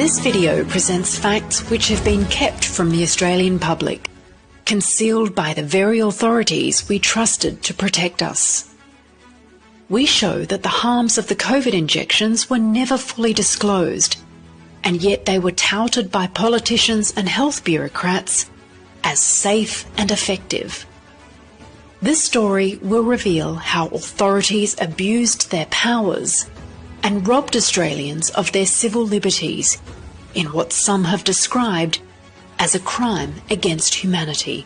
This video presents facts which have been kept from the Australian public, concealed by the very authorities we trusted to protect us. We show that the harms of the COVID injections were never fully disclosed, and yet they were touted by politicians and health bureaucrats as safe and effective. This story will reveal how authorities abused their powers and robbed Australians of their civil liberties in what some have described as a crime against humanity.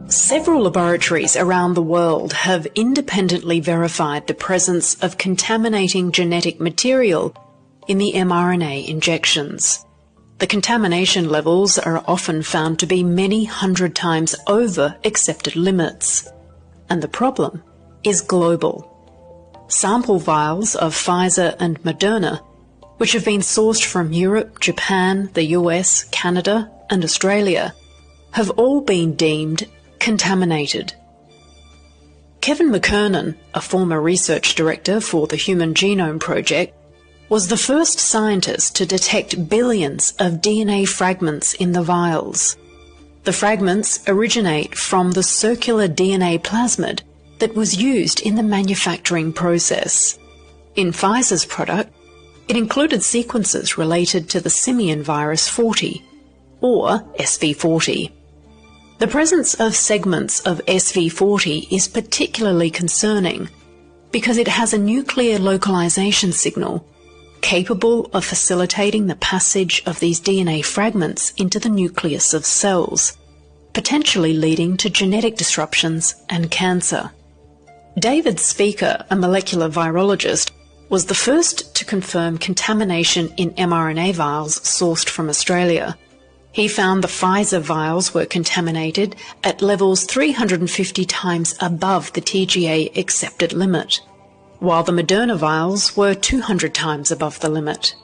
Several laboratories around the world have independently verified the presence of contaminating genetic material in the mRNA injections. The contamination levels are often found to be many hundred times over accepted limits, and the problem is global. Sample vials of Pfizer and Moderna, which have been sourced from Europe, Japan, the US, Canada and Australia, have all been deemed contaminated. Kevin McKernan, a former research director for the Human Genome Project, was the first scientist to detect billions of DNA fragments in the vials. The fragments originate from the circular DNA plasmid that was used in the manufacturing process. In Pfizer's product, it included sequences related to the simian virus 40, or SV40. The presence of segments of SV40 is particularly concerning because it has a nuclear localization signal capable of facilitating the passage of these DNA fragments into the nucleus of cells, potentially leading to genetic disruptions and cancer. David Speaker, a molecular virologist, was the first to confirm contamination in mRNA vials sourced from Australia. He found the Pfizer vials were contaminated at levels 350 times above the TGA accepted limit, while the Moderna vials were 200 times above the limit.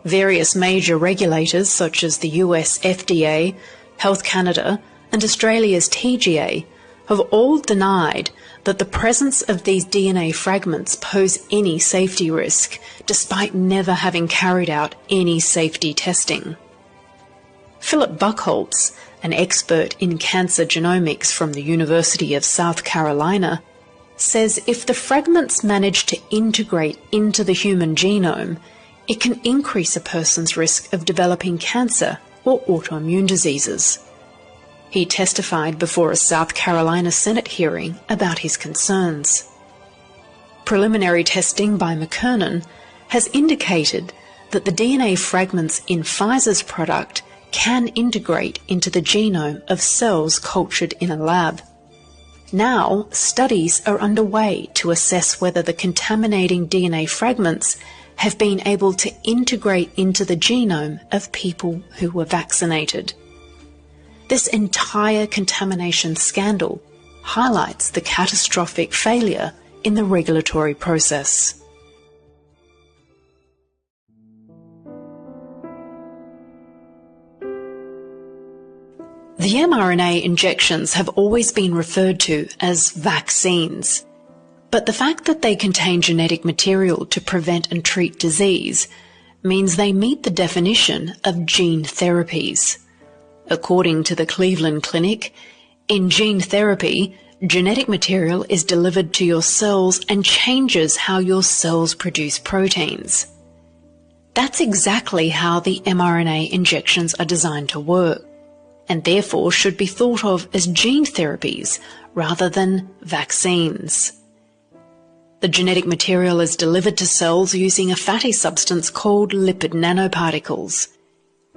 Various major regulators such as the US FDA, Health Canada and Australia's TGA have all denied that the presence of these DNA fragments pose any safety risk, despite never having carried out any safety testing. Philip Buchholz, an expert in cancer genomics from the University of South Carolina, says if the fragments manage to integrate into the human genome, it can increase a person's risk of developing cancer or autoimmune diseases. He testified before a South Carolina Senate hearing about his concerns. Preliminary testing by McKernan has indicated that the DNA fragments in Pfizer's product can integrate into the genome of cells cultured in a lab. Now, studies are underway to assess whether the contaminating DNA fragments have been able to integrate into the genome of people who were vaccinated. This entire contamination scandal highlights the catastrophic failure in the regulatory process. The mRNA injections have always been referred to as vaccines, but the fact that they contain genetic material to prevent and treat disease means they meet the definition of gene therapies. According to the Cleveland Clinic, in gene therapy, genetic material is delivered to your cells and changes how your cells produce proteins. That's exactly how the mRNA injections are designed to work, and therefore should be thought of as gene therapies rather than vaccines. The genetic material is delivered to cells using a fatty substance called lipid nanoparticles.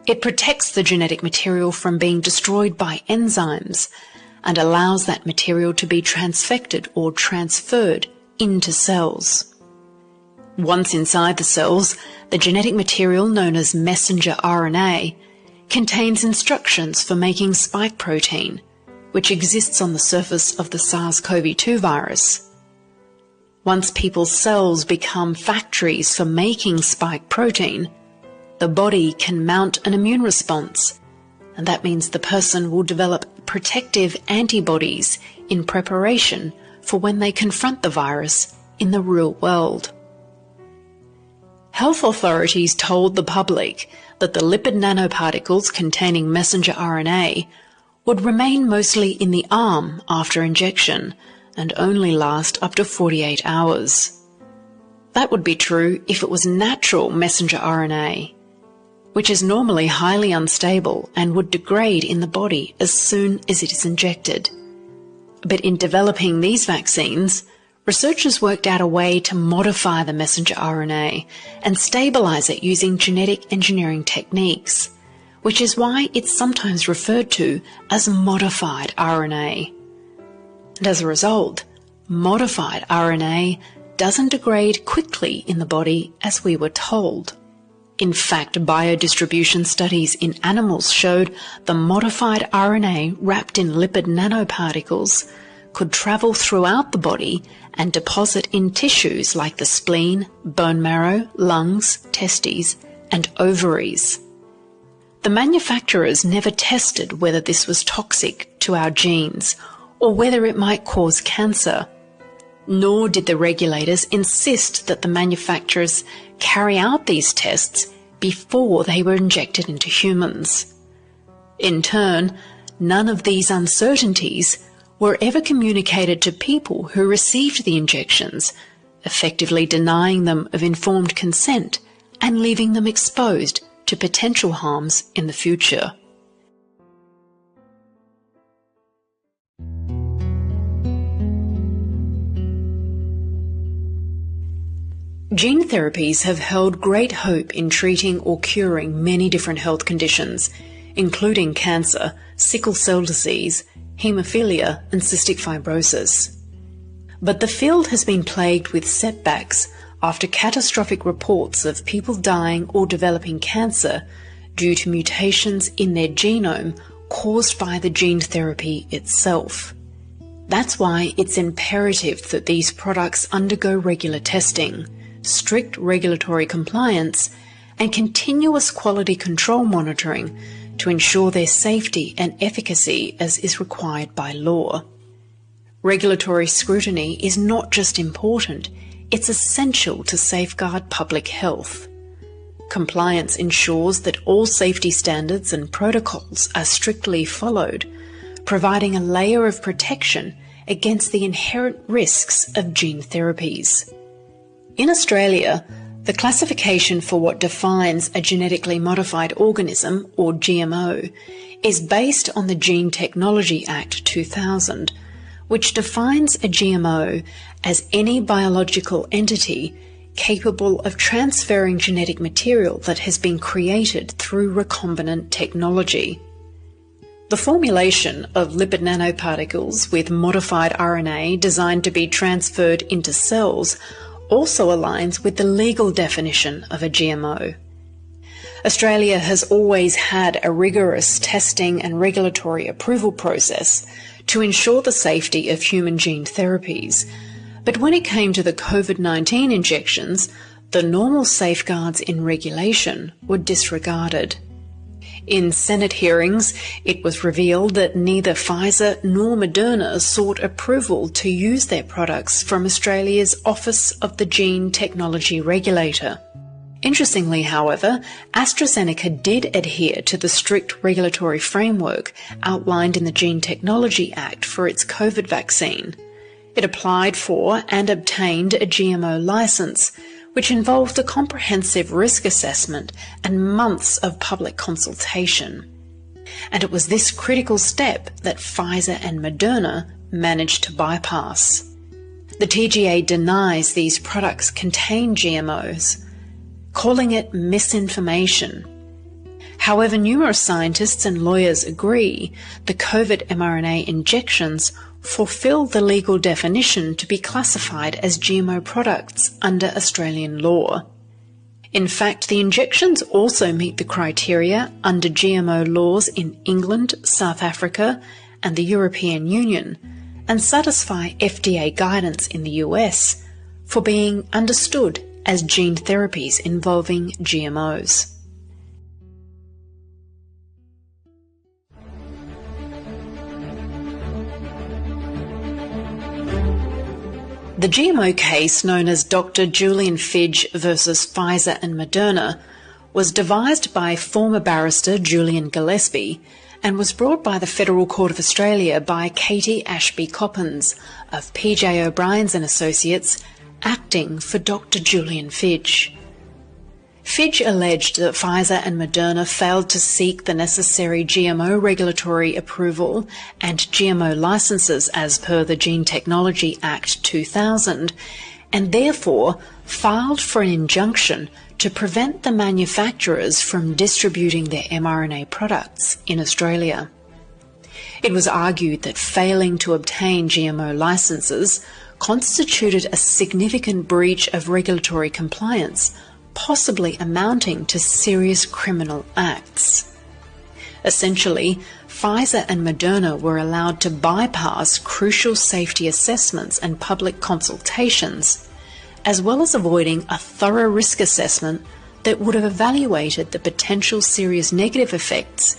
It protects the genetic material from being destroyed by enzymes and allows that material to be transfected or transferred into cells. Once inside the cells, the genetic material known as messenger RNA contains instructions for making spike protein, which exists on the surface of the SARS-CoV-2 virus. Once people's cells become factories for making spike protein, the body can mount an immune response and that means the person will develop protective antibodies in preparation for when they confront the virus in the real world. Health authorities told the public that the lipid nanoparticles containing messenger RNA would remain mostly in the arm after injection and only last up to 48 hours. That would be true if it was natural messenger RNA, which is normally highly unstable and would degrade in the body as soon as it is injected. But in developing these vaccines, researchers worked out a way to modify the messenger RNA and stabilise it using genetic engineering techniques, which is why it's sometimes referred to as modified RNA. And as a result, modified RNA doesn't degrade quickly in the body as we were told. In fact, biodistribution studies in animals showed the modified RNA wrapped in lipid nanoparticles could travel throughout the body and deposit in tissues like the spleen, bone marrow, lungs, testes, and ovaries. The manufacturers never tested whether this was toxic to our genes or whether it might cause cancer, nor did the regulators insist that the manufacturers carry out these tests before they were injected into humans. In turn, none of these uncertainties were ever communicated to people who received the injections, effectively denying them of informed consent and leaving them exposed to potential harms in the future. Gene therapies have held great hope in treating or curing many different health conditions, including cancer, sickle cell disease, haemophilia, and cystic fibrosis. But the field has been plagued with setbacks after catastrophic reports of people dying or developing cancer due to mutations in their genome caused by the gene therapy itself. That's why it's imperative that these products undergo regular testing, strict regulatory compliance, and continuous quality control monitoring to ensure their safety and efficacy as is required by law. Regulatory scrutiny is not just important, it's essential to safeguard public health. Compliance ensures that all safety standards and protocols are strictly followed, providing a layer of protection against the inherent risks of gene therapies. In Australia, the classification for what defines a genetically modified organism, or GMO, is based on the Gene Technology Act 2000, which defines a GMO as any biological entity capable of transferring genetic material that has been created through recombinant technology. The formulation of lipid nanoparticles with modified RNA designed to be transferred into cells also aligns with the legal definition of a GMO. Australia has always had a rigorous testing and regulatory approval process to ensure the safety of human gene therapies, but when it came to the COVID-19 injections, the normal safeguards in regulation were disregarded. In Senate hearings, it was revealed that neither Pfizer nor Moderna sought approval to use their products from Australia's Office of the Gene Technology Regulator. Interestingly, however, AstraZeneca did adhere to the strict regulatory framework outlined in the Gene Technology Act for its COVID vaccine. It applied for and obtained a GMO licence, which involved a comprehensive risk assessment and months of public consultation. And it was this critical step that Pfizer and Moderna managed to bypass. The TGA denies these products contain GMOs, calling it misinformation. However, numerous scientists and lawyers agree the COVID mRNA injections fulfill the legal definition to be classified as GMO products under Australian law. In fact, the injections also meet the criteria under GMO laws in England, South Africa, and the European Union, and satisfy FDA guidance in the US for being understood as gene therapies involving GMOs. The GMO case, known as Dr. Julian Fidge versus Pfizer and Moderna, was devised by former barrister Julian Gillespie and was brought by the Federal Court of Australia by Katie Ashby Coppins of PJ O'Brien's and Associates, acting for Dr. Julian Fidge. Fidge alleged that Pfizer and Moderna failed to seek the necessary GMO regulatory approval and GMO licenses as per the Gene Technology Act 2000, and therefore filed for an injunction to prevent the manufacturers from distributing their mRNA products in Australia. It was argued that failing to obtain GMO licenses constituted a significant breach of regulatory compliance, possibly amounting to serious criminal acts. Essentially, Pfizer and Moderna were allowed to bypass crucial safety assessments and public consultations, as well as avoiding a thorough risk assessment that would have evaluated the potential serious negative effects